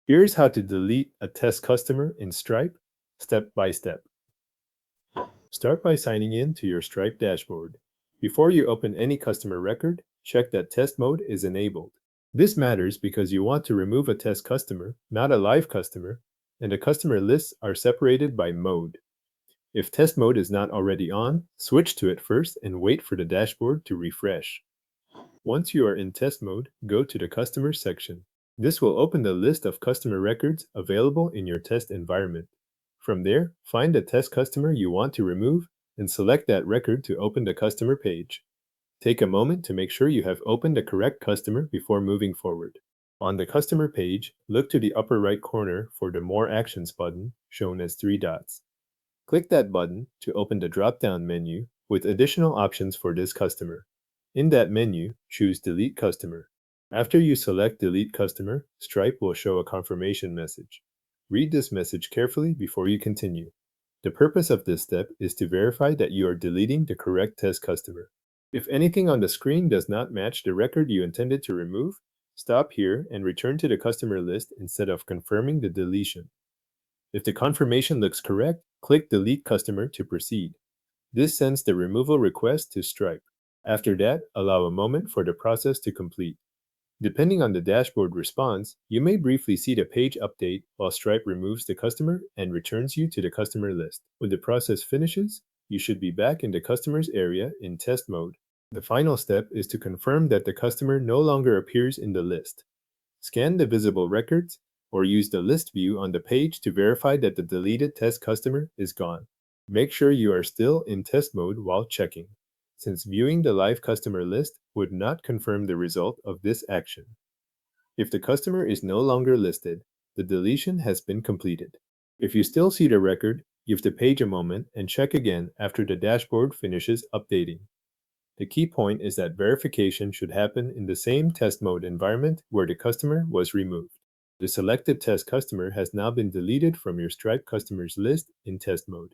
Here's how to delete a test customer in Stripe, step by step. Start by signing in to your Stripe dashboard. Before you open any customer record, check that test mode is enabled. This matters because you want to remove a test customer, not a live customer, and the customer lists are separated by mode. If test mode is not already on, switch to it first and wait for the dashboard to refresh. Once you are in test mode, go to the Customers section. This will open the list of customer records available in your test environment. From there, find the test customer you want to remove and select that record to open the customer page. Take a moment to make sure you have opened the correct customer before moving forward. On the customer page, look to the upper right corner for the More Actions button, shown as 3 dots. Click that button to open the drop-down menu with additional options for this customer. In that menu, choose Delete Customer. After you select Delete Customer, Stripe will show a confirmation message. Read this message carefully before you continue. The purpose of this step is to verify that you are deleting the correct test customer. If anything on the screen does not match the record you intended to remove, stop here and return to the customer list instead of confirming the deletion. If the confirmation looks correct, click Delete Customer to proceed. This sends the removal request to Stripe. After that, allow a moment for the process to complete. Depending on the dashboard response, you may briefly see the page update while Stripe removes the customer and returns you to the customer list. When the process finishes, you should be back in the customers area in test mode. The final step is to confirm that the customer no longer appears in the list. Scan the visible records or use the list view on the page to verify that the deleted test customer is gone. Make sure you are still in test mode while checking, since viewing the live customer list would not confirm the result of this action. If the customer is no longer listed, the deletion has been completed. If you still see the record, give the page a moment and check again after the dashboard finishes updating. The key point is that verification should happen in the same test mode environment where the customer was removed. The selected test customer has now been deleted from your Stripe customers list in test mode.